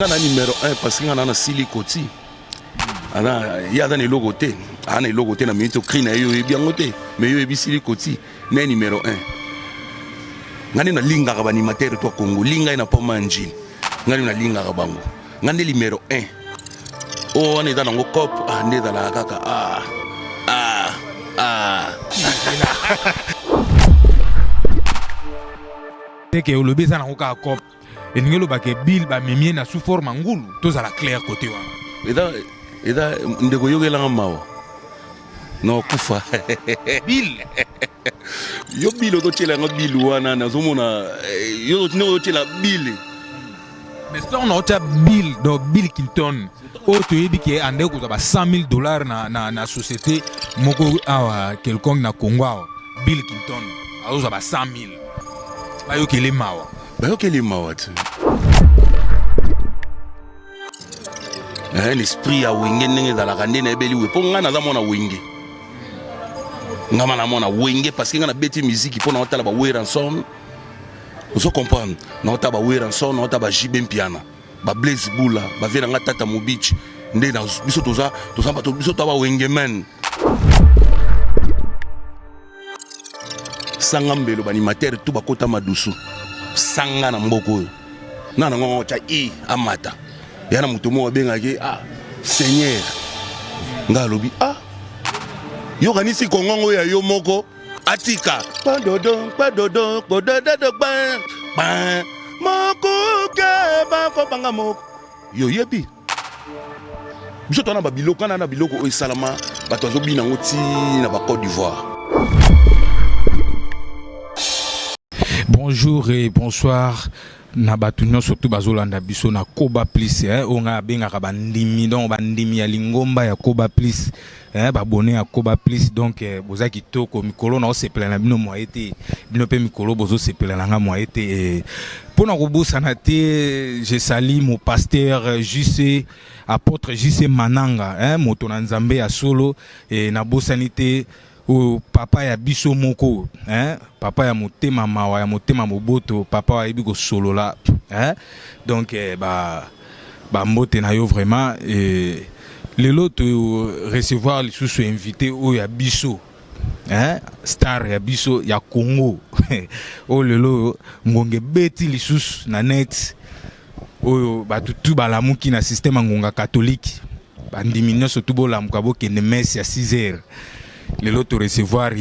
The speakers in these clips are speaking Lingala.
Ngana numéro 1 parce que ngana na sili koti. Ana ya dans le logo té. Ana logo té na minto krina yo e bien ngoté. Mais yo e bisili koti. Na numéro 1. Ngani na linga ka animateur to Congo. Linga ina pa manjini. Ngani na linga ka bango. Ngani numéro 1. Oh on est dans ngo cop ande dans la kaka Dès que le baiser dans ka cop et ngelo ba ke bill ba memie na sous forme ngulu to za la clair côté wa eda ndeko yogela ngamawa no kufa bill yo bill to tshela nga bill wana na zomona yo no tshela bill mais ça on a bill do Bill Clinton o to yebi ke ande ko ba $100,000 na société moko awa quelconque na Congo awa Bill Clinton azo ba 100,000 ba yo kele mawa bayokeli mawati l'esprit ya wenge ndenge ezalaka nde na ebeliwe mpo ngai naza mwana wenge ngama na mwana wenge parce que ngai nabeti miziki mpo na otala bawere ensemble ozo comprendre na otala bawere ensemble na otala bajibe mpiana bablaise bula bavie na ngai tata mobichi nde biso toza bato biso toza bawenge men sanga mbelo baanimatere tu bakota madusu sanga na mboko oyo na nango cha amata yana mutu mo bengaki seigneur nga lobi yo kanisi kongongo ya yo moko atika padodo moko ke ba ko banga moko yo yebi biso tona ba biloko na biloko oyo salama bato azobina ngoti na ba Côte d'Ivoire. Bonjour et bonsoir. Na batunyo surtout bazolanda biso na Koba Plus onga bengaka bandimi donc bandimi ya lingomba ya Koba Plus babone ya Koba Plus donc boza kitoko mikolo na osepela na bino mwa ete bino pe mikolo bozo sepela na nga mwa ete pona kobusa na te je salue mon pasteur JC apôtre JC Mananga moto na Nzambe ya solo na bosani te o papa ya biso moko papa ya motema mawa ya motema moboto papa wa yebi ko solo la donc ba mbote na yo vraiment lelo to recevoir les sous invités o ya biso star ya biso ya Congo o lelo ngonge beti lisusu na net oyo batutu balamuki na système ngonga catholique bandimi nyonso tu bolamuka bokende messe ya 6h les lots recevoir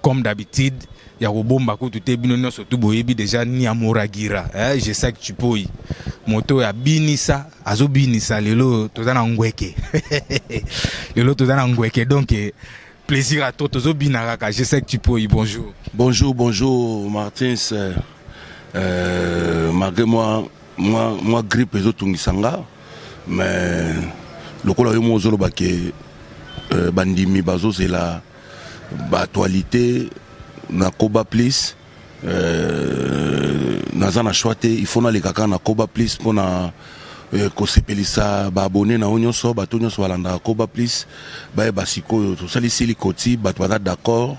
comme d'habitude il y a robomba ko tout bino nyonso tu boyebi déjà ni amoragira je sais que tu peux moto ya binisa azo binisa lelo tozana ngweke lelo tozana ngweke donc plaisir à toi tozo binaka je sais que tu peux bonjour Martins malgré moi grippe ezo tungisanga mais lokola yo mozolo bake bandimi bazo c'est la actualité na Koba Plus naza na choix te il faut na lekaka na Koba Plus pona kosepelisa ba abonné na onyoso bato nyonso balanda Koba Plus ba basiko to sali sili koti bato baza d'accord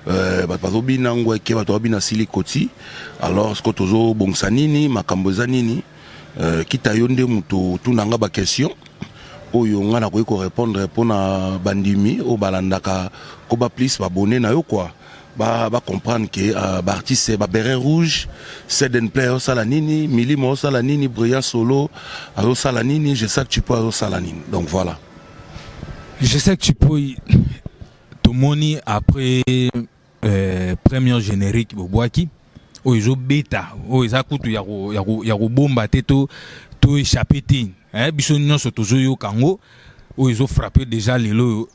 bato bazobina ngweke bato babina sili koti alors ce que tozo bongsa nini makambo eza nini kita yo nde mutu tunanga ba question oyo ngana ko répondre pona bandimi o balandaka Koba Plus babonné na yo quoi ba comprendre que ba artiste ba beret rouge Seden Player salanini Milimo salanini Brillant Solo azo salanini je sais que tu peux azo salanini donc voilà je sais que tu peux tomoni après première générique boboaki o izo beta o izakutu ya ko bomba teto to échappé te biso nyonso tozoyo kango o izo frappé déjà lelo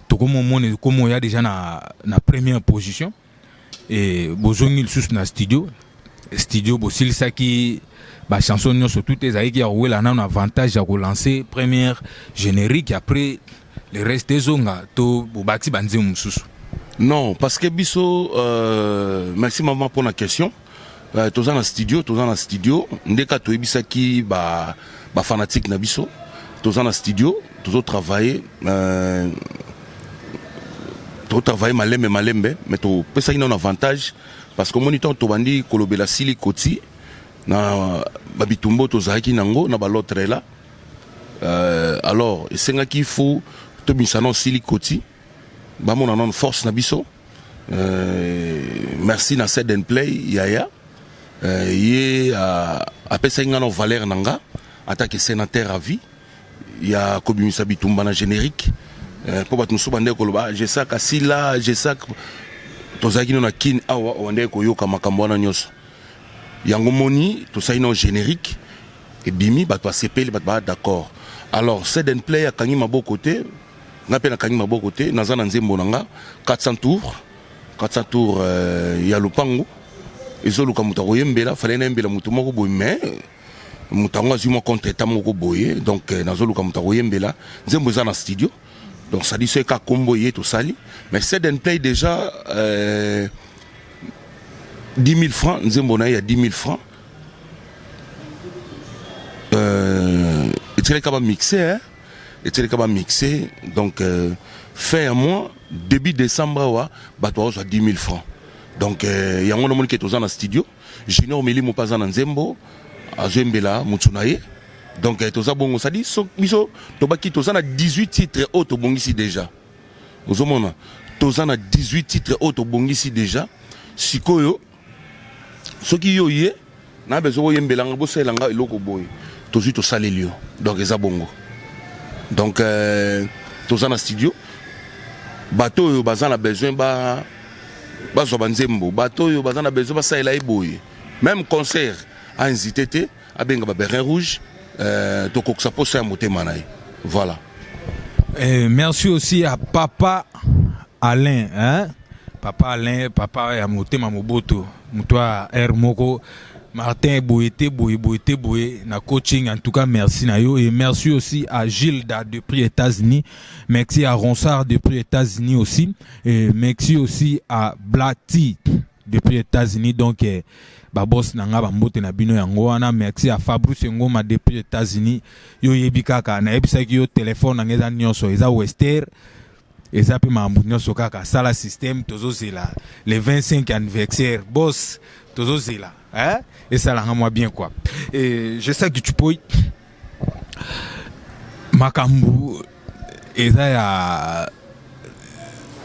to comme il y a déjà na première position et bozongi lisusu na studio bosilisaki ba chanson nyonso tout ezaki ya wela na avantage ya relancer première générique après le reste des zonga to bobati banze mususu non parce que biso merci maman pour la question toza na studio ndeka toyebisaki ba fanatique na biso toza na studio tozo travailler malembe mais to pesa ina un avantage parce que moniteur to bandi kolobela sili koti na babitumbo tozalaki nango na balotre là. Alors esengaki faut tobimisa non sili koti bamona non force na biso. Merci na Set and Play Yaya ye apesa nga no valeur nanga attaque sénateur à vie ya kobimisa bitumba na générique pour battu so bande koloba je sais ka sila je sais tozaki no na kin awa wande ko yoka makambo na nyoso yango moni to sai no générique et bimi batwa sepeli batwa d'accord. Alors Set and Play akangi maboko te nga pe na kangi maboko te naza na nzembo nanga 400 tours ya lupango ezoluka mutu akoyembela fale nayembela mutu moko boye mais mutu ango azwi mwa contre-état moko boye donc nazoluka mutu akoyembela nzembo eza na studio donc ça dit ce ka kombo ye tosali mais Set and Play déjà 10 000 francs nzembo na ye ya 10 000 francs eteleka ba mixé eteleka ba mixé donc fait à moi début décembre wa bato à 10 000 francs donc yango na moni ke toza na studio Junior Milimo paza na nzembo azembela mutunaye donc toza bongo ça dit so biso tobaki toza na 18 titres auto bongisi déjà ozomona toza na 18 titres auto bongisi déjà sikoyo soki yo ye na bezo yembela ngo selanga eloko boy tozu to salelio donc eza bongo donc toza na studio bato yo bazana besoin ba zo banzembo bato yo bazana besoin ba saela eboye même concert a hésité a benga ba Bérin Rouge to koksa posa motema naï voilà. Merci aussi à Papa Alain hein Papa Alain papa ya motema moboto mutwa R moko Martin Boyete na coaching en tout cas merci na yo et merci aussi à Gilda depuis États-Unis, merci à Ronsard depuis États-Unis aussi et merci aussi à Blati depuis États-Unis donc ba boss nanga ba mbote na bino yango wana merci à Fabrice Ngoma depuis États-Unis yo yebika ka na yebisa ki yo téléphone ngeza nyonso eza Wester eza pe mambu nyonso kaka sala système tozozela le 25 anniversaire boss tozozela hein et ça la moi bien quoi et je sais que tu peux makambu eza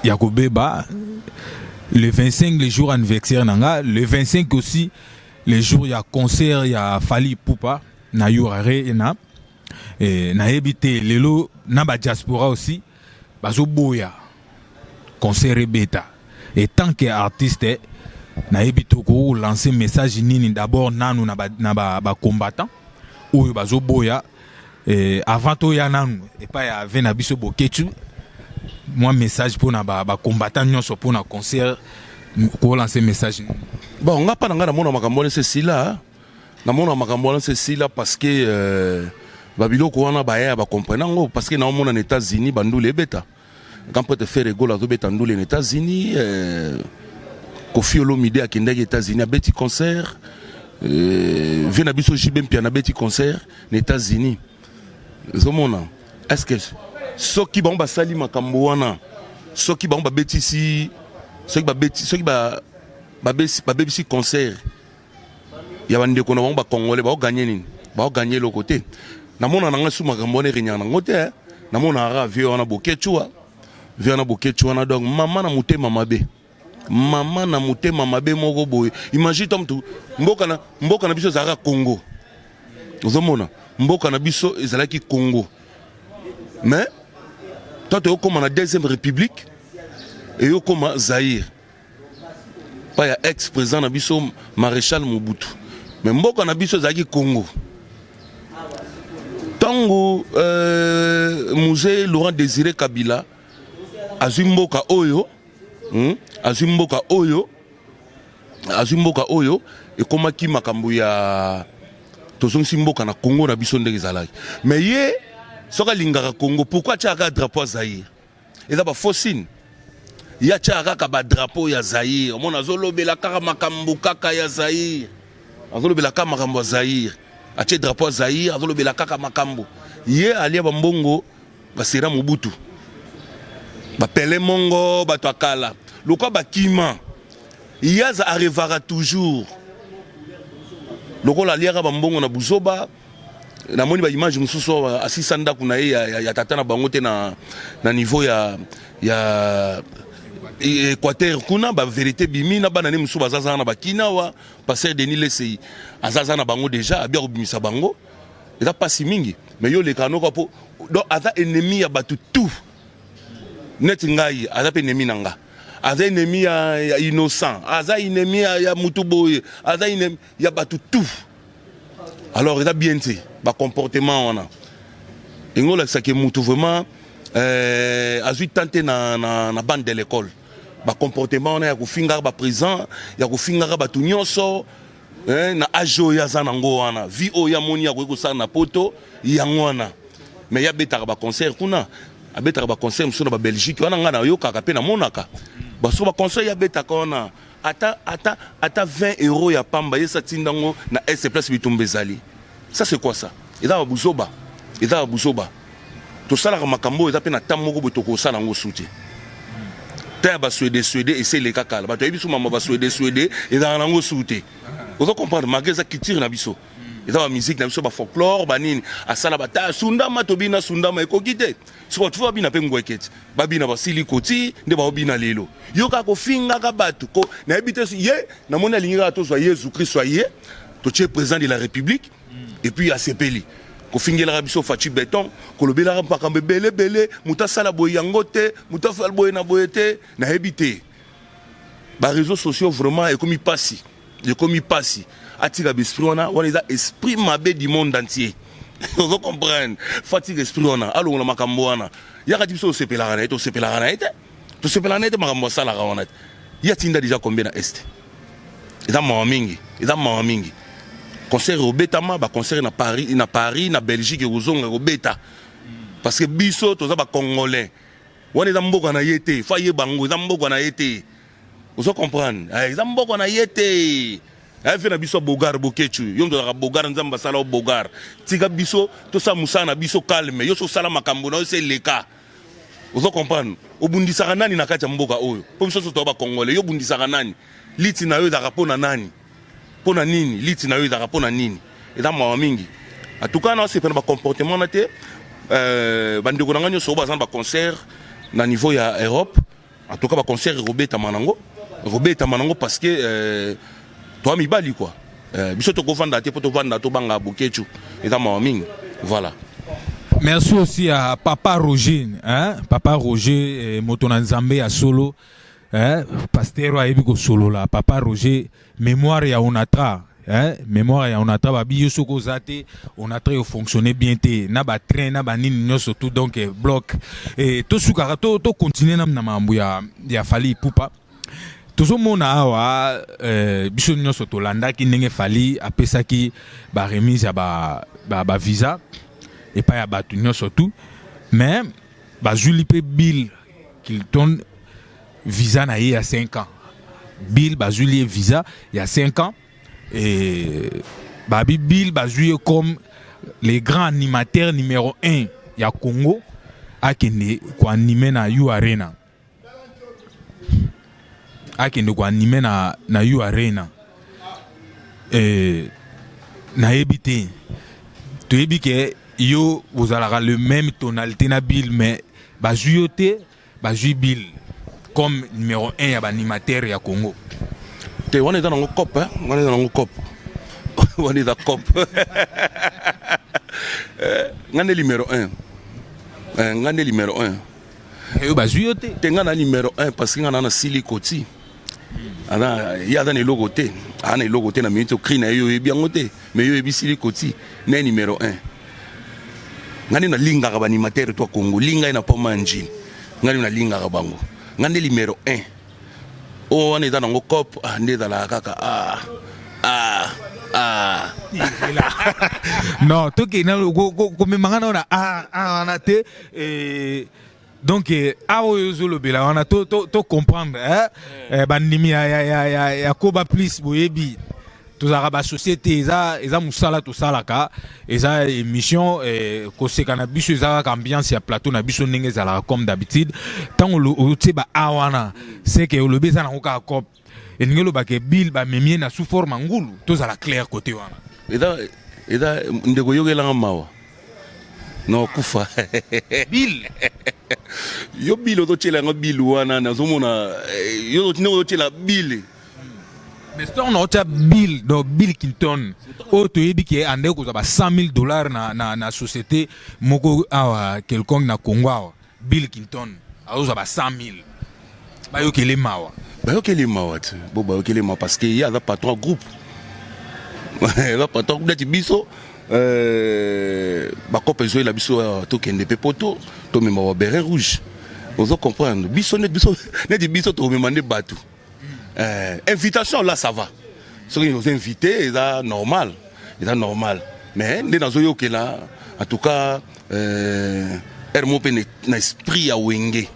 ya kobeba le 25 le jour anniversaire nanga le 25 aussi le jour ya concert ya Fali Poupa na Yorare na na ebité lelo na ba diaspora aussi bazo boya concert beta et tant que artiste na ebito ko lancer message nini d'abord nanu na ba combattant oyo bazo boya avant to ya nanu et pas ya vena biso boketu moi message pour na ba combattant nyonso pour na concert ko lancer message bon nga pa nga na mona makambo c'est sila na mona makambo c'est sila parce que babiloko wana ba ya ba comprendre ngo parce que na mona na États-Unis bandule beta quand peut te faire rigolo to beta ndule na États-Unis Kofi Olomide a kindaki États-Unis a beti concert vient na biso JB Mpia na beti concert na États-Unis zomona est-ce que soki ba on sali makambo wana soki ba on beti si soki ba beti soki ba beti concert ya bande ko na ba congolais ba gagner nini ba gagner le côté na mona na ngasu makambo ne rinya na ngote na mona ra vieux na bokechua vieux na bokechua na donc mama na mutema mabe mama na mutema mabe moko boye imagine tom tu mboka na biso zara Congo ozomona mboka na biso ezalaki Congo mais toi tu comme na deuxième république et yo comme Zaïre pas ya ex-président na biso maréchal Mobutu mais mboka na biso ezalaki Congo tango musée Laurent Désiré Kabila azimboka oyo azimboka oyo ekomaki makambo ya tozongisi mboka na Congo na biso ndenge ezalaki mais ye soka lingaka Congo pourquoi tiaka drapeau Zaïre eza ba faussine ya tiaka ba drapeau ya Zaïre mona azolobela kaka makambo kaka ya Zaïre azolobela kaka makambo ya Zaïre atie drapeau Zaïre azolobela kaka makambo ye alia bambongo basera Mobutu bapele mongo bato akala lokwa bakima yaza arrivera toujours lokola aliaka bambongo na buzoba namoni ba image mususu asisa ndako na ye ya tata na bango te na niveau ya Équateur kuna ba vérité bimi na bana ne mususu bazaza na bakina wa passer Denis Lesei azaza na bango déjà abia obimisa bango eza pasi mingi mais yo le kanoko po donc aza ennemi ya batu tout net ngai aza pe ennemi nanga aza ennemi ya innocent aza ennemi ya mutuboye aza ennemi ya batu tout alors eza bien te ba comportement wana ngola ça que mutu vraiment azui tenté na bande de l'école ba comportement wana ya kufinga ba présent ya kufinga ba tunyonso na ajo ya zanango wana vi o ya moni ya ko na poto yango wana mais ya betaka ba concert kuna abetaka ba concert mso na ba Belgique wana ngana yo kaka pe na monaka ba so ba concert ya betaka wana ata 20 € ya pamba yesa tindango na S place bitumbezali ça c'est quoi ça eza ba buzoba to sala ka makambo eza pe na tamoko botoko sala ngo souti ta ba suédé et c'est les kakala ba to yebiso mama ba suédé eza na ngo souti vous comprendre malgré ça culture na biso eza ba musique na biso ba folklore ba nini asala ba ta sundama to bina sundama ekokite so tu bina pe ngweketi ba bina ba silikoti nde ba bina lelo yo ka ko finga ka batu ko na ebite ye na mona linga to so Jésus Christ soyé to tche président de la République et puis a sepeli ko fingela biso fachi béton ko lobela makambe belé muta sala boyango te muta fal boye na boyete na ebite ba réseaux sociaux vraiment et comme il passe atika l'esprit on a esprit mabe du monde entier vous comprenez fatigue esprit on a allo na makambo wana yaka biso sepela na ete makambo sala wana ya tinda déjà combien na est eza mawa mingi concert au Betama ba concert na Paris na Belgique et ozonga au Beta parce que biso toza ba congolais wana eza mboka na yete fa ye bango eza mboka na yete vous comprendre eza mboka na yete fait na biso bogar bokechu yo ndo ka bogar nzamba sala o bogar tika biso to sa musana biso calme yo so sala makambo na c'est le cas vous comprendre obundisaka nani na kati ya mboka oyo po biso to ba congolais yo bundisaka nani liti na yo da rapona nani pona nini liti na yo da rapona nini eza mawa mingi en tout cas na c'est pas comportement na te bandeko nganyo so ba zamba concert na niveau ya Europe en tout cas ba concert Robeta Manango parce que toi mi bali quoi biso to ko vanda te poto vanda to banga bukechu eza mawa mingi voilà. Merci aussi à Papa Roger, hein? Papa Roger, Motona Nzambe à solo, hein? Pasteur a ébigo solo là. Papa Roger, mémoire ya onatra, hein? Mémoire ya onatra, babi yosoko zate, onatra yo fonctionner bien te, na ba train, na ba nini nyo surtout donc bloc. Et to sukara to continuer na mambu ya fali pupa. Tozo mona awa biso nyo surtout landa ki nenge fali apesa ki ba remise ya ba visa. Et pas à battu surtout mais bah Julie Bill qu'il donne visa na il y a 5 ans Bill bah Julie visa il y a 5 ans et bah Bill bah joué comme les grands animateurs numéro 1 il y a Congo à Kende quoi animer na U Arena à Kende quoi animer na U Arena et na ebité tu ebité yo vous allez le même tonalité na Bill mais ba juyote ba ju Bill comme numéro 1 ya ba animateur ya Congo te on est dans un cop hein on est dans un cop on est dans cop ngane numéro 1 ngane numéro 1 yo ba juyote te ngana numéro 1 parce que ngana na silikoti ana ya dans le logo te ana le logo te na minute cri na yo bien ngote mais yo ebi silikoti na numéro 1 ngani na linga ka animateur to Congo linga ina po manjini ngani na linga ka bango ngani numéro 1 o wana ida nango cop ndeza la kaka non to ke na ko me mangana na wana te donc awo yozolo bela wana to comprendre bandimi ya koba plus boyebi tozaka ba société eza musala tosalaka eza émission koseka na biso eza ambiance ya plateau na biso ndenge ezalaka comme d'habitude ntango otie ba awana c'est que olobi eza nango kaka cop elingi olobaka Bill bamemie na sous forme ngulu tozala clair côté wana eza ndeko yokelanga mawa no kufa Bill. yo Bill ozotyelanga Bill wana nazomona yo ozotyela Bill. Mais c'est on a Bill, donc Bill Clinton. Oh, tu es dit qu'il y a $100,000 na société moko quelconque na Congo. Bill Clinton. Alors ça va 100,000. Bah yo kele mawa. Bah yo kele mawa tu. Bon bah yo kele mawa parce que il y a pas trois groupes. Là pas trois groupes de biso bah quand peso la biso to kende pepoto to me mawa béret rouge. Vous comprendre. Biso net biso to me mandé batou. Invitation là ça va. Ceux qui nous invitent, c'est normal. C'est normal. Mais dans zoyo que là, en tout cas, ermo pe na esprit à wenge.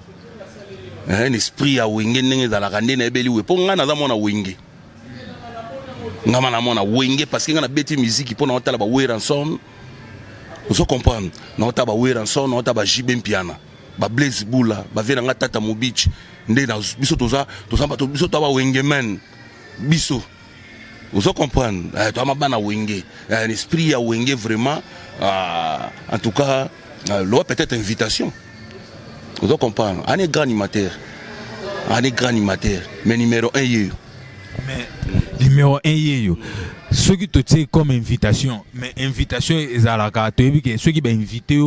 Un esprit à wenge n'est dans la rande na beli we. Pour ngana za mona wenge. Ngama na mona wenge parce que ngana beti musique pour na otala ba we ransom. Vous comprendre. Na otala ba we ransom, na otala ba jibem piana. Ba Blaze Bula, ba vena nga tata Mobich. Ndé na biso toza bato biso to ba wenge men. Biso. Vous comprenez? Tu as un wenge, un esprit à wenge vraiment. En tout cas, l'eau peut-être invitation. Vous comprenez? On est grand animateur. On est grand animateur. Mais numéro 1, mais numéro 1, ceux qui te tirent comme invitation, mais invitation, ils ont la caractéristique. Ceux qui sont invités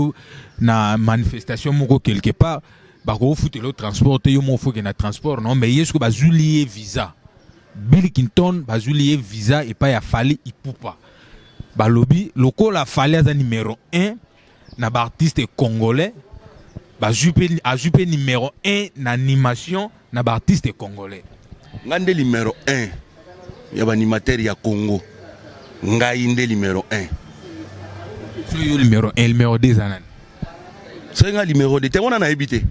na manifestation quelque part, bah faut le transporter, il faut qu'il y ait un transport, non? Mais il y a ce lié visa. Bill Clinton bazuli visa et pas ya fali ipupa. Ba lobby loko la fali à numéro 1 na ba artiste congolais. Ba jupe numéro 1 na animation na ba artiste congolais. Ngande numéro 1 ya ba animateur ya Congo. Ngai nde numéro 1. C'est le numéro 1, numéro 2 anan. C'est nga numéro 2. Te wana na habité.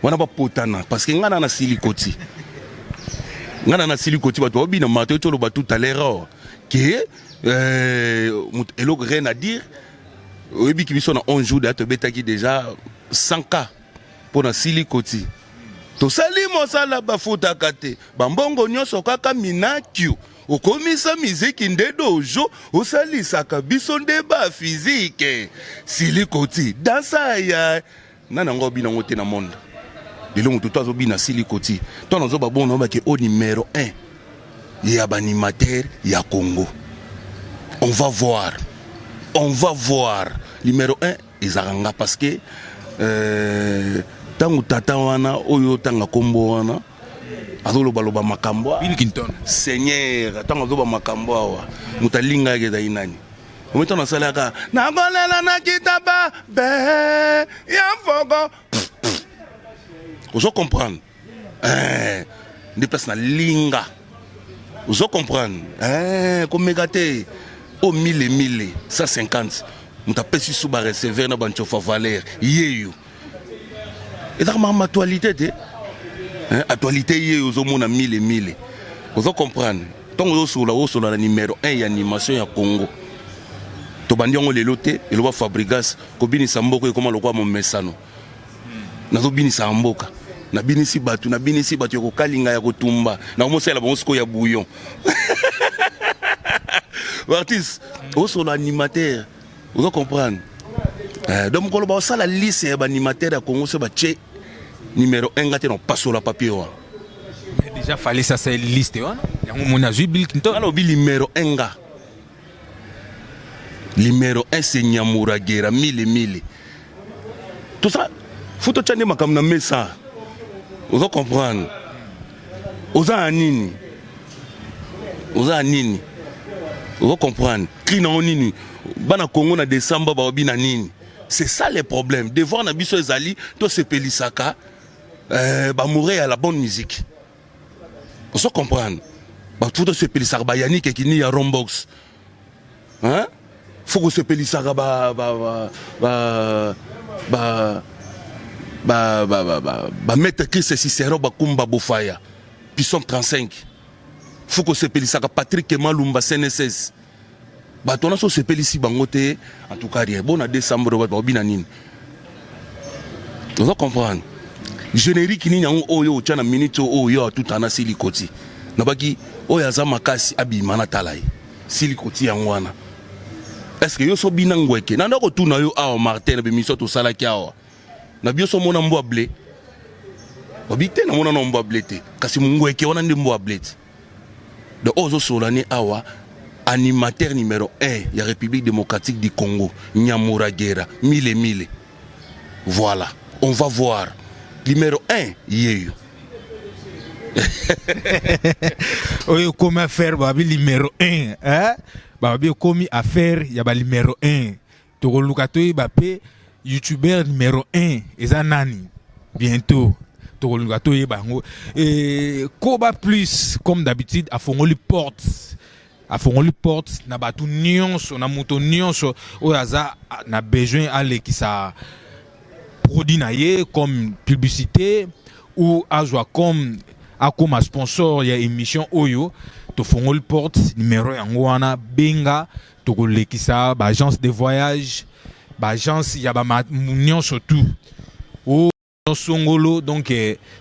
Wana ba potana parce que ngana na silikoti. Ngana na silikoti bato obina mato to lo tout à l'heure que eloko rien à dire oyebi ki biso na 11 jours de betaki déjà 100K pour na silikoti to sali mosala bafuta kate bambongo nyonso kaka minakio okomisa miziki nde dojo osalisaka biso nde ba physique silikoti dansa ya nana ngobi na ngote na monde. De l'homme tout à l'heure silikoti. Toi nous avons bon nombre qui est au numéro 1. Il y a un animateur, il y a Congo. On va voir. Numéro 1, ils arrangent parce que tant que tata wana oyo tanga kombo wana azolo baloba makambo. Bill Clinton. Seigneur, tant que makambo awa mutalinga ke dainani. Ometo na salaka na golela na kitaba be ya fogo. Vous comprenez? Des places na linga. Vous comprenez? Comme mégate, au 1000, 150. Nous t'appelons sous bas recevoir na banchofa valeur. Yeyo. Et dans ma actualité, actualité yeyo aux hommes na 1000. Vous comprenez? Tant que vous sur la numéro 1 et animation ya Congo. Tobandion le loté et le Fabrigas, Kobini Samboko et comment le quoi mon messano. Nazobini Samboka. Na binisi batu yoko kalinga ya kotumba na omosela bonsiko ya bouillon. Artiste, au animateur, vous comprenez? Donc quand on va la liste ya animateur ya Congo se batche numéro 1 gâté non pas sur la papier wa. Déjà fallait ça c'est liste wa. Ya mon azu Bill Clinton. Alors numéro 1 gars. Numéro 1 c'est Nyamura Gera 1000. Tout ça faut to tchane makam na mesa. Vous comprenez? Vous comprenez? Nini? Bana Congo na décembre ba obi na nini? C'est ça le problème. Devant na biso ezali to se pelisaka ba mourir à la bonne musique. Vous comprenez? Ba tout se pelisaka ba Yannick qui ni à Rombox. Hein? Faut que se pelisaka mettre Chris Cicero Bakumba Bofaya Pisson 35 faut que se pelisaka Patrick Malumba CNSS batona so se pelisi bangote en tout cas rien bon à décembre ba bina nini vous comprendre générique ni nyango oyo chana minute oyo tout ana silikoti na baki oyo azama kasi abi mana talai sili koti yango wana. Est-ce que yo so bina ngweke na ndako tuna yo awa Martin na bimiso to salaki awa na bio so mona mbo blé obite na mona no mbo blé te kasi ngweke wana ndi mbo blé de ozo solani awa animateur numéro 1 ya République démocratique du Congo Nyamura Guerra mille voilà on va voir numéro 1 yeyo oyo comment faire babi numéro 1 hein babi komi affaire ya ba numéro 1 to luka to ba pe youtubeur numéro 1 eza nani bientôt to luka to bango et Koba Plus comme d'habitude a fongoli porte na batu nyonso na moto nyonso oyo aza na besoin ale ki sa produit na ye comme publicité ou azwa comme sponsor ya émission oyo to fongoli porte numéro yango wana benga to kolekisa ba agence de voyage ba agence ya ba nyonso tout o songolo donc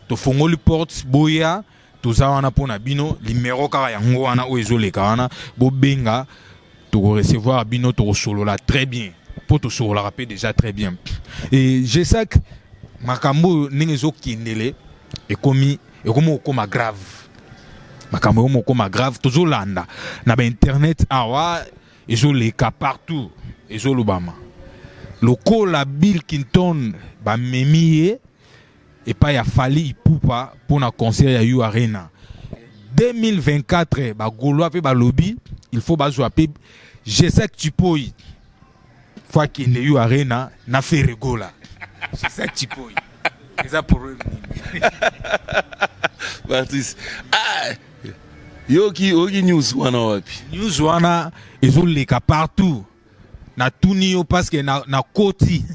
to fongoli porte boya toza wana pona bino numéro kaka yango wana o ezoleka wana bo benga to recevoir bino to solola très bien pour to solola rapper déjà très bien et je sais que makambo ningezo kindele ekomi okoma grave makambo okoma grave tozolanda na ba internet awa ezoleka partout ezolubama lokola Bill Clinton ba memiye et pas ya Fally Ipupa pour un concert ya You Arena 2024 ba Gaulois pe ba lobby il faut ba jouer je sais que tu peux faut qu'il You Arena na fait rigola je sais que tu peux c'est ça pour eux Baptiste yoki news wana ezoleka partout na tunio parce que na koti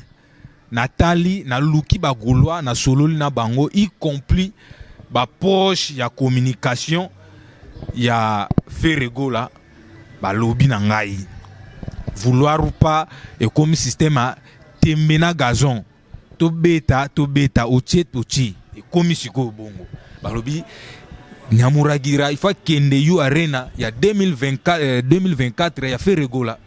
Nathalie na luki ba Gaulois na sololi na bango y compris ba proche ya communication ya Ferregola ba lobby na ngai vouloir ou pas et comme système a temena gazon to beta otie et comme siko bongo ba lobby Nyamura Gira il faut kende You Arena ya 2024 ya Ferregola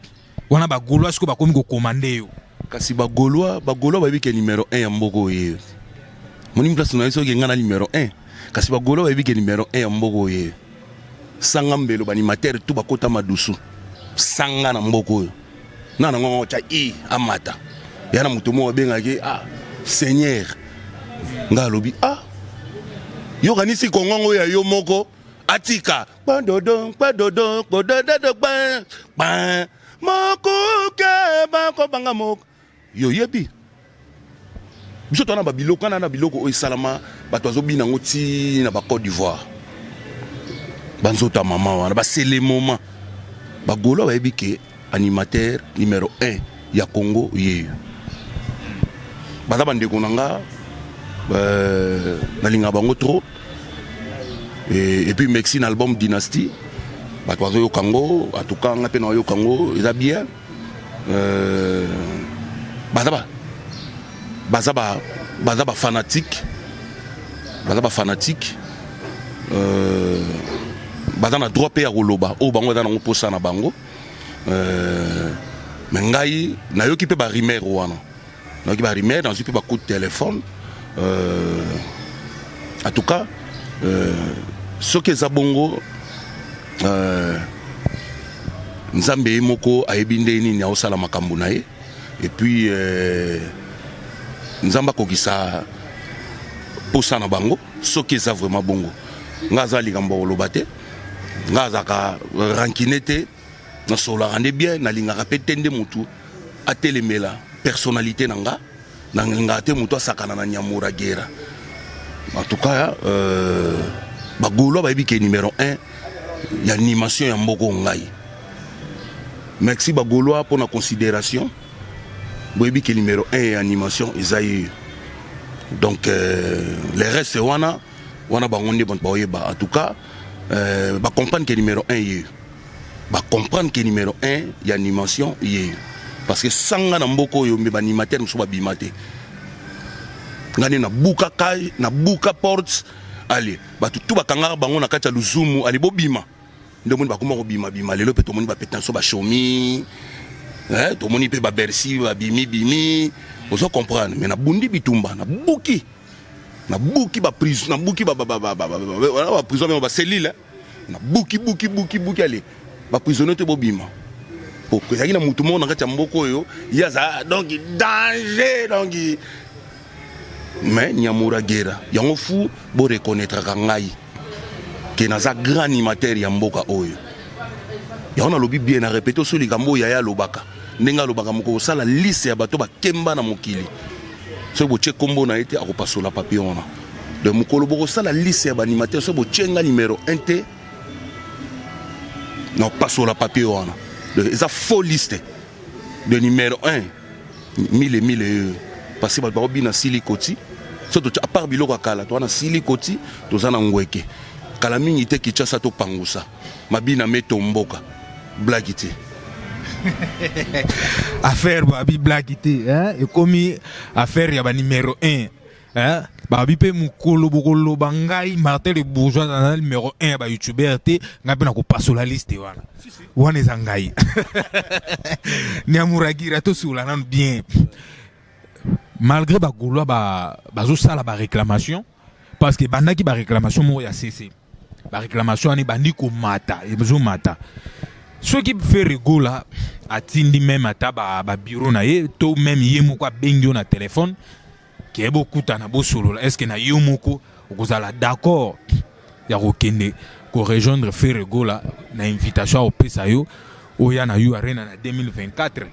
wana ba Gaulois siko ba komi ko commander yo kasi ba Gaulois babi ke numéro 1 ya mboko ye moni place na iso ke ngana numéro 1 kasi ba Gaulois babi ke numéro 1 ya mboko ye sanga mbelo ba animateur tout bakota madusu sanga na mboko yo na ngo cha amata yana mutu mo benga ke seigneur ngalobi yo kanisi kongongo ya yo moko atika padodon kodododon ba moko ke ba ko banga moko yo yebi biso tona ba biloko na biloko o salama bato azobina ngoti na ba Côte d'Ivoire banzota mama wana ba c'est le moment ba Gaulois ba yebi ke animateur numéro 1 ya Congo ye bata bande konanga na linga bango trop et puis Mexique album Dynasty bato bazo yo Congo en tout cas nga pe na yo Congo eza bien bazaba fanatique bazana droit pe ya koloba o bango eza nango posa na bango mais ngai nayoki pe ba rumeur wana nayoki ba rumeur dans pe ba coup de téléphone en tout cas soki eza bongo nzambe moko ayebi nde nini aosala makambo na ye et puis nzamba kokisa posa na bango soki eza vraiment bongo nga aza likambo koloba te nga azaka rankine te nasolaka nde bien nalingaka mpe te nde motu atelemela personnalité na nga nalingaka te motu asakana na Nyamura Guerra en tout cas ba Gaulois bayebi ke numéro 1 ya animation ya mboko ngai merci ba Gaulois pour la considération boyebi ke numéro 1 ya animation isaïe donc les restes wana bango nde bon boyeba en tout cas ba comprendre que numéro 1 ye ba comprendre que numéro 1 ya animation ye parce que sanga na mboko yo mbe ba animateur muso ba bimate ngani na buka kai na buka ports allez ba tout bakanga bango na kati ya luzumu ali bobima ndemoni bakoma ko bima bima lelo pe tomoni ba petanso ba chomi tomoni pe ba Bercy ba bimi ozo comprendre mais na bundi bitumba na buki ba prison na buki ba prison mais ba cellule na buki allez ba prisonnier te bobima pour que yaki na mutu mo na kati ya mboko oyo yaza donc danger donc mais Nyamura Guerra yango fu bo reconnaître ka ngai que naza grand animateur ya mboka oyo yango na lobi bien na répéter sur likambo ya lobaka ndenga lobaka moko sala liste ya bato ba kemba na mokili so bo che kombo na été akopasola papier wana de mokolo bo sala liste ya ba animateur so bo chenga numéro 1 te na pasola papier wana eza faux liste de numéro 1 1000 parce que ba bina silikoti surtout à part biloko kala to na silikoti to zana ngweke kala mingi te kichasa to pangusa mabina metomboka blagité affaire babi blagité et comme affaire ya ba numéro 1 babi pe mukolo bokolo bangai Martin le bourgeois dans le numéro 1 ba youtubeur te ngapi na ko pasola liste wana wana zangai Nyamura Guerra to sula nan bien malgré bagolo bazo sala ba réclamation parce que bandaki ba réclamation mo ya cc ba réclamation ani bandi ko mata et bezo mata ceux qui fait rigola atindi même ata ba bureau na ye to même yemo kwa bengio na téléphone ke bokuta na bo solo est-ce que na yomoko okozala d'accord ya kokende ko rejoindre fait rigola na invitation au pesayo oya na yu arena na 2024.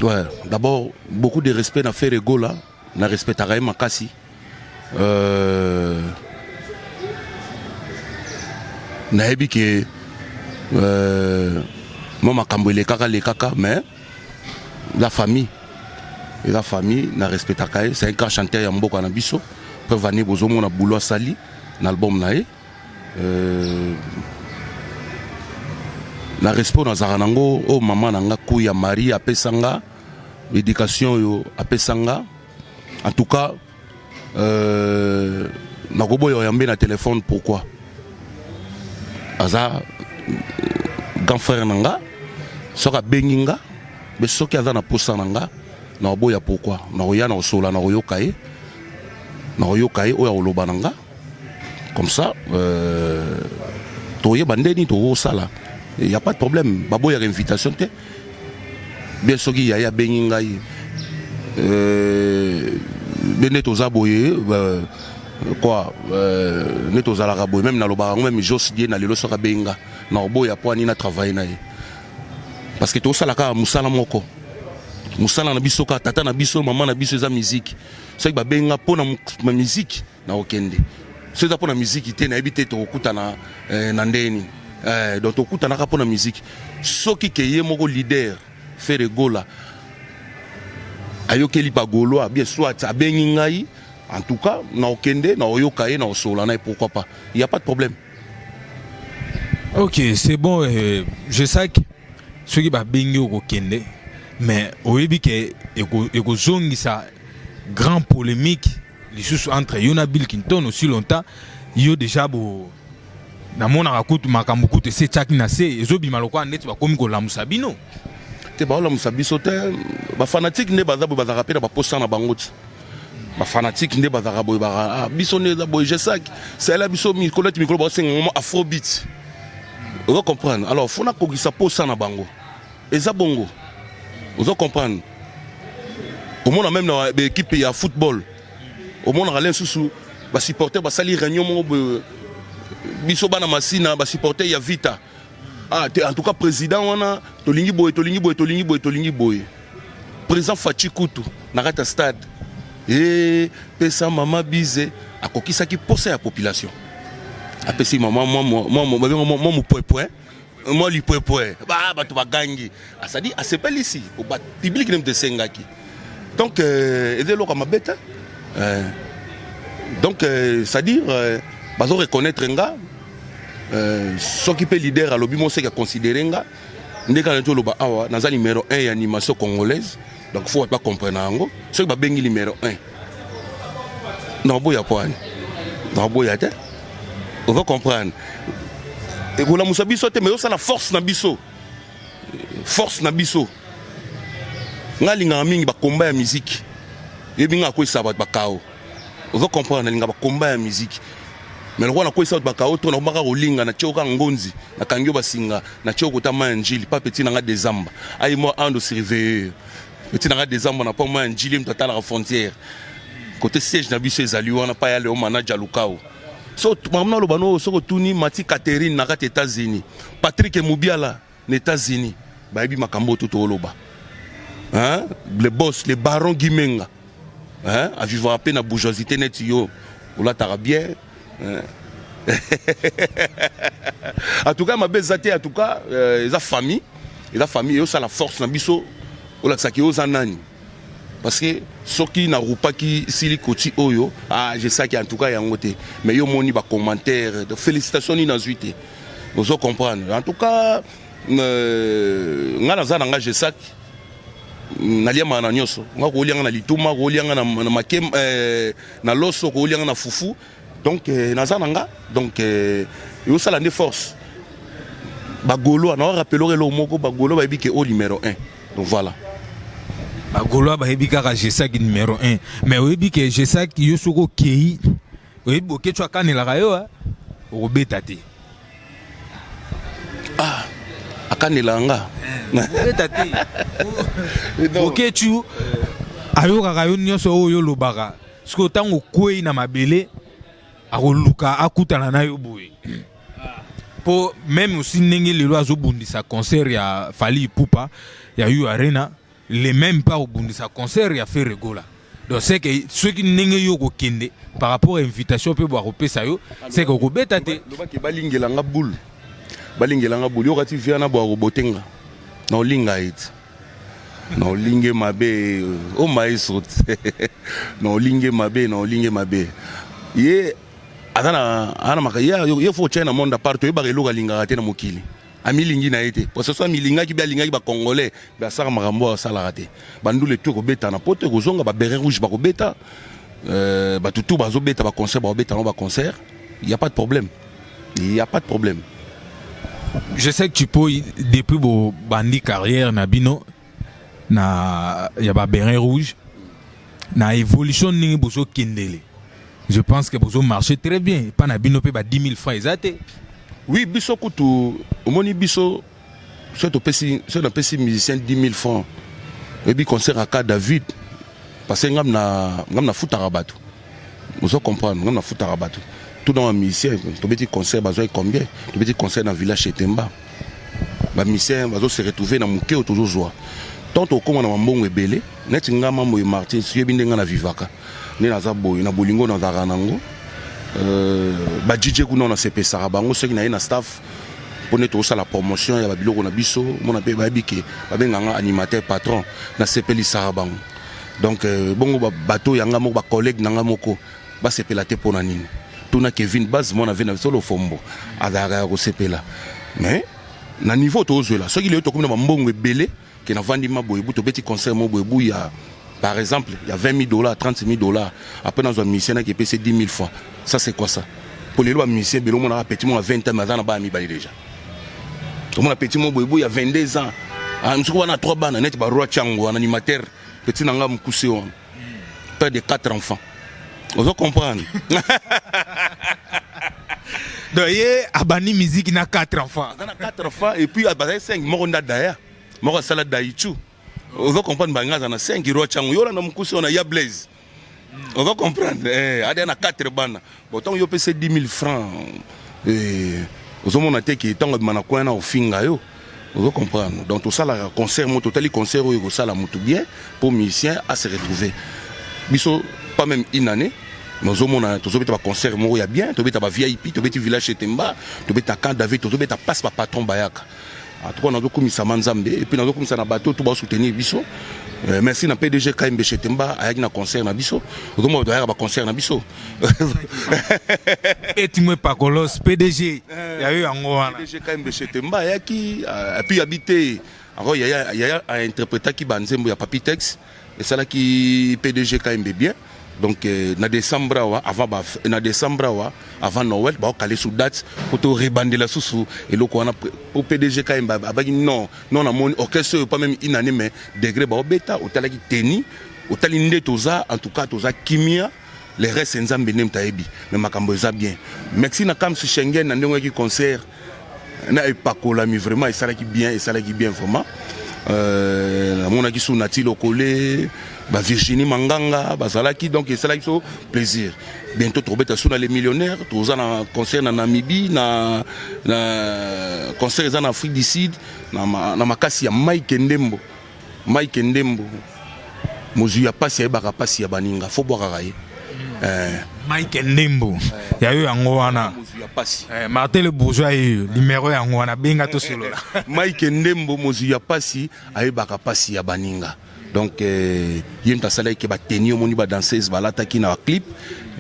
Ouais, d'abord, beaucoup de respect dans fait Gola, na respect à Raïm Makassi. Na hebi que moi makambo les kaka mais la famille na respect à Kaye, c'est un grand chanteur ya mboka na biso, peut venir bozomo na boulot sali na album nae. Na respect na zaranango o mama nanga kuya Marie apesanga éducation yo apesanga en tout cas na kobo yo yambe na téléphone pourquoi aza grand frère nanga soka benginga be soki aza na posa nanga na boya pourquoi na oya na osola na oyokaye o ya oloba nanga comme ça toye bandeni to sala il n'y a pas de problème. Babo, il y a une invitation. Bien sûr qu'il y a Beninga. Neto Zaboye. Quoi Neto Zalaraboye. Même dans le bar, même Jos Dié, dans le Lossora Benga. Dans le bar, il y a pas de travail. Parce que tout ça, là, Moussala Moko. Moussala Nabisoka, Tata Nabiso, Maman Nabiso, la musique. C'est que Benga, pour la musique, na Okende. C'est pour la musique, il y a habité au Koutana, Nandeni. Donc au coup t'as rapport la musique ce qui est mon leader fait rigola ayokeli bagolo bien soit à beningai en tout cas na okende na oyokaye na osola na pourquoi pas il y a pas de problème. OK, c'est bon, je sais que ceux qui va bengi okende mais oyebi ke eko zongi ça grand polémique les choses entre Yonabil Kinton aussi longtemps yo déjà bo na mona rakutu makambo kutu se chaki na se ezobima lokwa net ba komi ko la musabino te ba la musabiso te ba fanatique ne baza bo baza rapela ba posta na bangoti ba fanatique ne baza rabo ba biso ne za boy je sais c'est la biso mi kolati mikolo ba c'est un moment afrobeat vous comprendre alors faut na ko gisa posta na bango eza bongo vous comprendre au monde même na équipe ya football au monde ralen susu ba supporter ba sali réunion mo biso bana masina ba supporter ya Vita en tout cas président wana tolingi boy président Fachi Kutu na kata stade pesa mama bize akokisa ki posa ya population apesi mama moi li point ba to bagangi ça dit c'est pas ici au public nem de sengaki donc ezelo ka mabeta donc ça dire bazo reconnaître nga s'occuper leader à lobby mon c'est considérer nga ndeka na tolo ba awa naza numéro 1 ya animation congolaise donc faut pas comprendre ngo ce ba bengi numéro 1 non boya point non boya te on va comprendre et la musabiso te mais ça la force na biso nga linga mingi ba combat ya musique et binga ko sabat ba kao vous comprendre linga ba combat ya musique mais le roi ko sabat ba kao to na maka rolinga na tioka ngonzi na kangyo basinga na tioko ta manjili pas petit na nga décembre ay moi ando surveiller petit na nga décembre na pas manjili mtata la frontière côté siège na biso ezali wana pa ya le manager lukao. So mamna lo bano soko tuni Mati Catherine na kati États-Unis Patrick Mubiala na États-Unis ba yebi makambo to loba hein le boss le baron Gimenga hein a vivre à peine na bourgeoisie net yo ola tarabien hein? En tout cas ma bezate en tout cas la famille yo ça la force na biso ola saki yo zanani parce que ceux qui n'ont pas qui sili koti oyo je sais qu'en tout cas il y a un côté mais yo moni ba commentaire de félicitations ni nazuité vous comprendre en tout cas ngana za nga je sais nalia mana nyoso nga ko lianga na lituma ko lianga na makem na loso ko lianga na fufu donc naza nga donc yo sala ne force bagolo na rappelore lo moko bagolo ba biki au numéro 1 donc voilà. Bagolo ba yebi kaka G5 numéro 1 mais oyebi ke G5 yo soko kei oyebi boke tu akanela kayo obeta te akanela nga obeta te boke tu ayo kaka yo nyonso oyo lobaka siko tango kwei na mabele akoluka akutana na yo boye po même aussi ndenge lelo azobundisa concert ya Fally Ipupa ya yu arena les mêmes pas au bundisa concert ya fait regola donc c'est que ceux qui n'engagent yo kende par rapport à invitation peut boire au pesayo c'est que ko beta te lobaki balingelanga boule yo kati via na boire botenga no linga it no linge mabe o maestro no linge mabe ye ana makaya yo faut chena monde partout yo ba reloga linga te na mokili amilingi na été parce que soit milinga ki balinga ki ba congolais ba sara makambo sala raté bandu le tout ko beta na pote ko zonga ba beret rouge ba ko beta ba tutu ba zo beta ba concert il y a pas de problème je sais que tu peux depuis bo bandi carrière na bino na ya ba beret rouge na évolution ni bozo kendele je pense que bozo marcher très bien pas na bino pe ba 10 000 francs exacté. Oui, biso kutu, omoni biso, soit un petit musicien 10 000 francs. Et puis concert à cas David, parce que ngam na foot arabatu. Vous comprendre, ngam na foot arabatu. Tout dans un musicien, tu petit concert bazoy combien? Tu petit concert dans village chez Temba. Ba musicien bazo se retrouver dans muke o toujours joie. Tant au comment na mbongo ebele, net ngama moy Martin, suye bindenga na vivaka. Ne na za boy na bolingo na zaranango. Ba DJ kuna na CP Sarabango ceux qui na staff pour netto ça la promotion ya ba biloko na biso mona pe ba biki ba benganga animateur patron na CP Sarabango donc bongo bateau yanga moko ba collègue nanga moko ba CP la te pona nini tuna Kevin Baz mona vena solo fombo azara ko CP la mais na niveau to zo la ceux qui le to comme na mbongo ebele ke na vandi maboye buto petit concert mo boye ya par exemple il y a $20 $30,000 après dans un musicien qui paye 10 000 francs. Ça c'est quoi ça? Pour les lois musiciens, on a petit à 20 ans, mais on a mis déjà. On a petit il y a 22 ans. On a 3 bandes, on a roi Tchango, un animateur, petit nanga moukousé, père de 4 enfants. Vous comprenez? Donc, abani musique na 4 enfants. On a 4 enfants et puis à 5 moronda daya, mora salade daichu. Vous comprenez? On a 5 roi Tchango, on a moukousé, on a ya Blaise. On va comprendre. Il y a 4 bandes. Bon, tant que vous payez 10 000 francs, vous avez dit que vous va comprendre. Donc, tout ça, le concert, total concert, ça, la bien pour musiciens à se retrouver. Biso, pas même une année, mais vous avez un concert, il y a bien, vous avez un VIP, vous avez un village chez Temba, vous avez un camp David, vous avez un passe par patron Bayaka. En tout cas, nous avons commis ça Manzambe, et puis nous avons commis ça dans le bateau, tout va soutenir Biso. Merci na PDG KMB Chetemba avec un concert na biso. Vous avez un concert na biso. Et tu me pas colos PDG. Il y a eu un ngoana. PDG KMB Chetemba et qui et puis habité. Alors il y a un interprète qui banzembo ya Papitex et ça là qui PDG KMB bien. Donc na décembre avant Noël ba calé sous date pour te rebander la sous et le qu'on a au PDG quand ba non na mon orchestre pas même une année mais degré ba beta au tala qui teni au talinde toza en tout cas toza kimia les restes nzambe nem taebi mais makambo za bien merci na kam su Schengen na ndongo qui concert na epakola mi vraiment et ça là qui bien vraiment mon aki sous nati lokole ba Virginie Manganga bazalaki donc et ça là qui so plaisir bientôt trobeta sous les millionnaires toza na concert na Namibie na concert en Afrique du Sud na makasi ya Mike Ndembo mozu ya pasi ya baka pasi ya baninga faut boire raye Mike Ndembo ya yo yango wana mozu ya pasi Martel Bourgeois numéro yango wana benga to solo Mike Ndembo mozu ya pasi aye baka pasi ya baninga. Donc yem ta sala ke ba tenir moni ba danseuse ba lataki na clip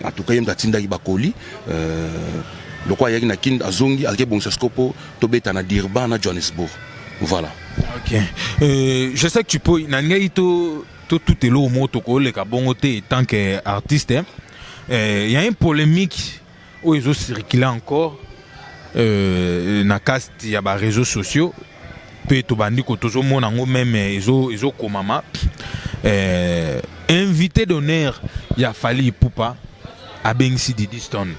en tout cas yem ta tinda ki ba koli le quoi yaki na kin azongi alke bon scopo to beta na Durban na Johannesburg voilà. OK je sais que tu peux nangai to tout est là au moto ko le ka bongoté tant qu'artiste il y a une polémique où ils ont circulé encore na cast il y a ba réseaux sociaux pe to bandi ko tozo mona ngo même izo komama invité d'honneur il a fallu Ipupa à Bengsi Didi Stone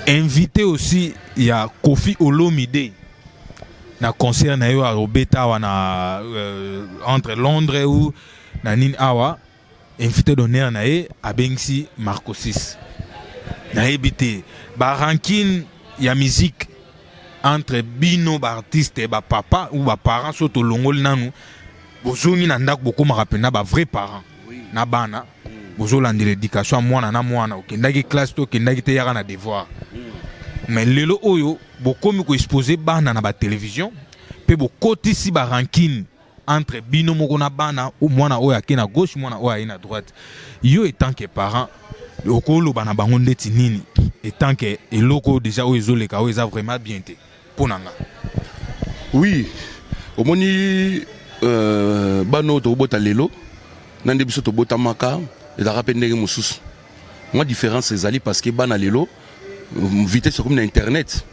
invité aussi il y a Kofi Olomide na concert na yo a Robeta wana entre Londres ou na Nin Awa invité d'honneur na e à Bengsi Marco 6 na ebité ba ranking ya musique entre bino ba artiste ba papa ou ba parents soto longol nanu bozongi na ndako boko marapena ba vrai parents na bana bozolandi l'éducation mwana na mwana okendaki classe to okendaki te yaka na devoir mais lelo oyo bokomi ko exposer bana na ba télévision pe bokotisi ba ranking entre bino moko na bana ou mwana oyo akena gauche mwana oyo ayena droite yo étant que parent okolo bana bango ndeti nini étant que eloko déjà oyo ezoleka oyo eza vraiment bien te ponanga. Oui omoni bano to bota lelo nande biso to bota maka et da rappeler ndenge mususu moi différence ezali parce que bana lelo vitesse comme na internet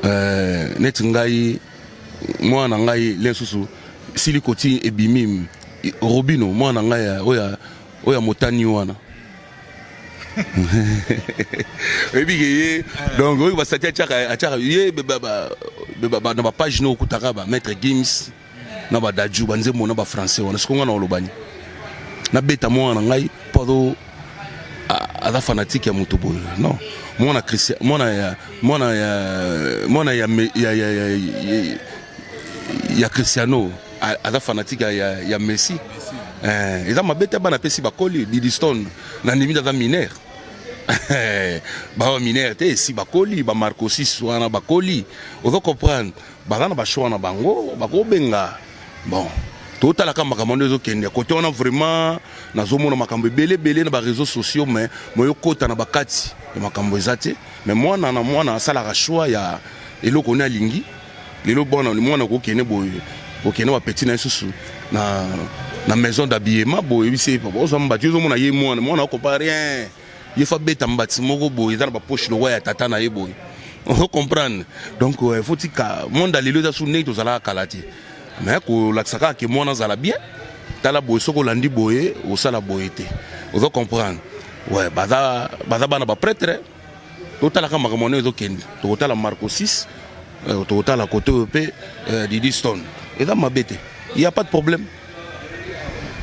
net ngai moi na ngai lensusu silikoti ebimi robino moi na ngai oya motani wana donc oui basati achaka ye beba na ba page no kutaka ba maître games na ba daju banze mona ba français wana sikonga na olobani na beta mwana ngai podo ala fanatique ya mutobo non mona Christian mona ya Cristiano ala fanatique ya Messi eza mabeta bana pesi bakoli Didi Stone na ndimi da mineur ba mineur te si bakoli ba Marco 6 wana bakoli ozo comprendre bazana ba choix na bango bakobenga bon totala kama makambo ezo kende côté on a vraiment nazomona makambo belé na ba réseaux sociaux mais moyo kota na bakati ya makambo ezate mais mwana sala choix ya eloko na lingi lelo bona mwana ko kene boye okene wa petit na susu na maison d'habillement boye bise papa ozamba tu zo mona ye mwana ko rien il faut beta mbati moko boye dans ba poche lo ya tata na ye boye on comprendre donc il faut tika monde lelo za sunne to zala kalati mais ko la tsaka ke mwana zala bien tala boye soko landi boye o sala boye te on comprendre ouais baza bana ba prêtre totala kama kama ezo kendi totala Marco 6 totala côté EP Didi Stone et là ma bête il y a pas de problème.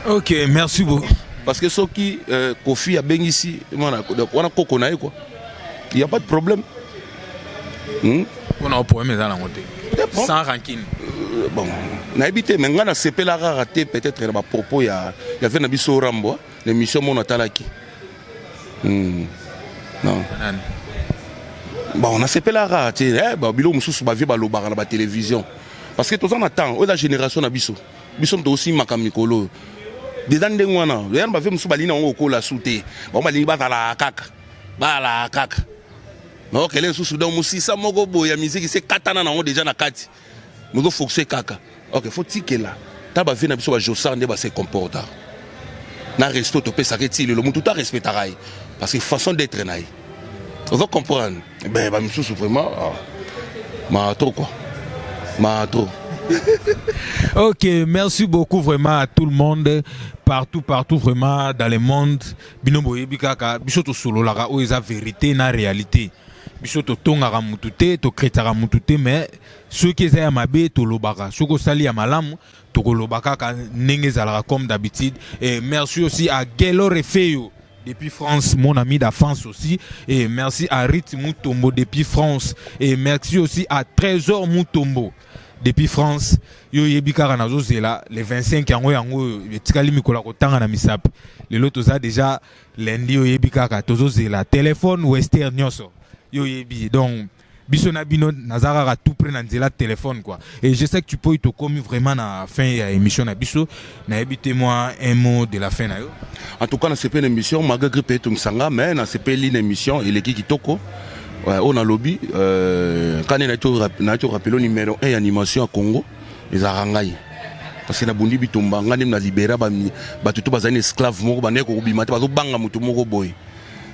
OK, merci beaucoup. Parce que ceux qui Kofi a bien ici, on a quoi. Il y a pas de problème. On a un problème dans la montée. Sans ranking. Bon, na habité mais ngana CP la raté peut-être na propos il y avait na biso Rambo l'émission mon atalaki. Non. Bon, on a CP la raté bah bilo mususu ba vie ba lobara na ba télévision. Parce que tous en attend, la génération na biso. Biso to aussi makamikolo. Dedans de wana, yan ba ve musu balina on ko la souté. Bon ba lingi ba la kaka. Ba la kaka. Non, quel est sous soudan musi sa moko boya musique c'est katana na on déjà na kati. Mugo foxé kaka. OK, faut tirer là. Ta ba ve na biso ba josa nde ba se comporta. na resto to pesa retile le mutu ta respectera parce que façon d'être naï on va comprendre ben ba misusu vraiment ma trop quoi ma trop. Ok, merci beaucoup vraiment à tout le monde, partout vraiment dans le monde. Binoboye bikaka, bisoto solo lara o eza vérité na réalité. Bisoto tongara mutute, to kretara mutute, mais ceux qui eza mabe to lobaka, ceux qui sali ya malamu to lobaka ka nenge zalara comme d'habitude. Et merci aussi à Gelo Refeyo depuis France, mon ami de France aussi. Et merci à Rit Moutombo depuis France. Et merci aussi à Trésor Moutombo depuis France. Yo yebika nazo zela les 25 yango tikali mikola ko tanga na misap. Le lot toza déjà lundi yo yebika ka tozo zela téléphone Western nyoso. Yo yebi donc biso na bino nazara tout près na nzela téléphone quoi. Et je sais que tu peux te commis vraiment na fin ya émission na biso na ebité moi un mot de la fin na yo. En tout cas, c'est pas une émission, malgré que Petum Sanga, mais c'est pas une émission, il est qui toko. On a lobby, quand on a rappelé le numéro 1 animation à Congo, les Arangaï. Parce que na bundi bitumba, on a libéré, tout bazan esclave, moko bané ko bimate, bazo banga mutu moko boy.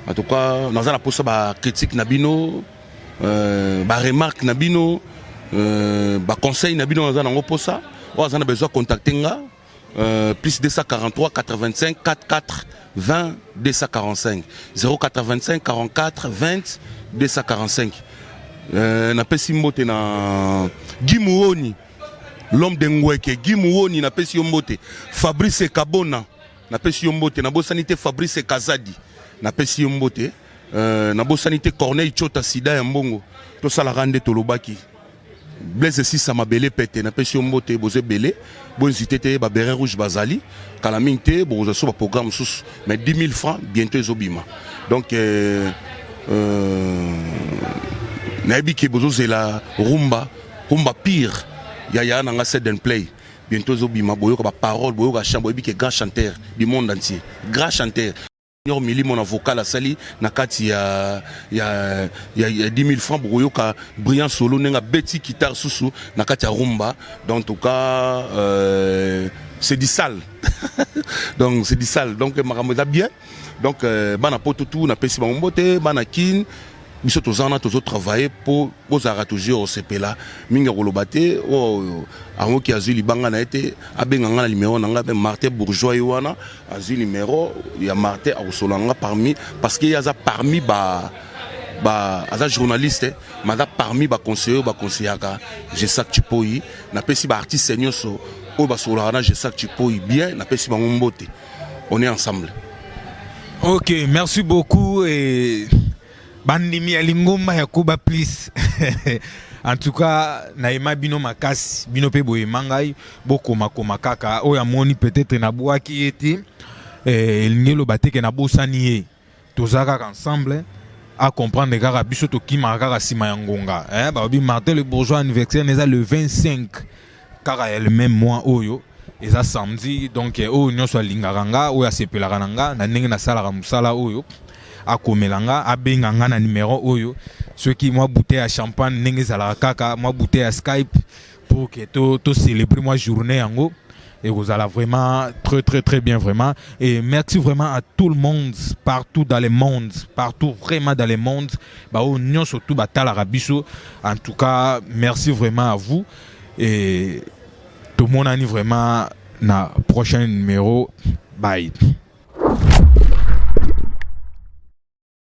En tout cas, dans la poste ba critique nabino, ba remarque nabino, ba conseil nabino dans la poste, on a besoin de contacter nga. Plus 243 85 44 20 245 085 44 20 245 na pesi mbote na Gimuoni l'homme de Ngweke Gimuoni na pesi mbote Fabrice Kabona na pesi mbote na bosanité Fabrice Kazadi na pesi mbote na bosanité Corneille Chota Sida ya mbongo to sala rande to lobaki Blaise Sissa Mabele pete na pesi mbote boze belé bon zitete ba béret rouge bazali kalaminte bon zo ba programme sous mais 10 000 francs bientôt zobima donc na ebiki bozo zela rumba pire ya na nga set and play bientôt zobima boyo ka ba parole boyo ka chant boyo ebiki grand chanteur du monde entier grand chanteur Seigneur Mili mon avocat la sali na kati ya 10 000 francs pour yoka brillant solo nenga beti guitare susu na kati ya rumba donc en tout cas c'est du sale donc c'est du sale donc maramoda bien donc bana poto tout na pesi mbote bana kin biso tozana tozo travailler pour ozara toujours au CPLA minga kolobate o ango ki azuli banga na été abenga ngana numéro nanga be Martin Bourgeois wana azuli numéro ya Martin asolanga parmi parce que yaza parmi ba aza journaliste mada parmi ba conseillaka je sais que tu peux na pesi ba artiste senyoso o ba solana je sais que tu peux bien na pesi bango mbote on est ensemble. OK, merci beaucoup et bandimi alingoma ya Koba please. En tout cas naima bino makasi bino pe boye mangai bokoma koma kaka oya moni peut-être na boaki eti ngelo bateke na bosani tozaka ensemble à comprendre kaka biso to kima kaka sima ya ngonga ba bi Martin le Bourgeois anniversaire neza le 25 kaka le même mois oyo eza samedi donc o nyonso linganga oya sepelaka nanga na ndenge na sala musala oyo akomelanga abenganga na numéro oyo ceux qui moi bouteille à champagne ndenge zala kaka moi bouteille à Skype pour que to célébrer moi journée yango et vous allez vraiment très bien vraiment et merci vraiment à tout le monde partout dans le monde partout vraiment dans le monde ba on surtout batala rabiso en tout cas merci vraiment à vous et tout le monde a vraiment na prochain numéro bye.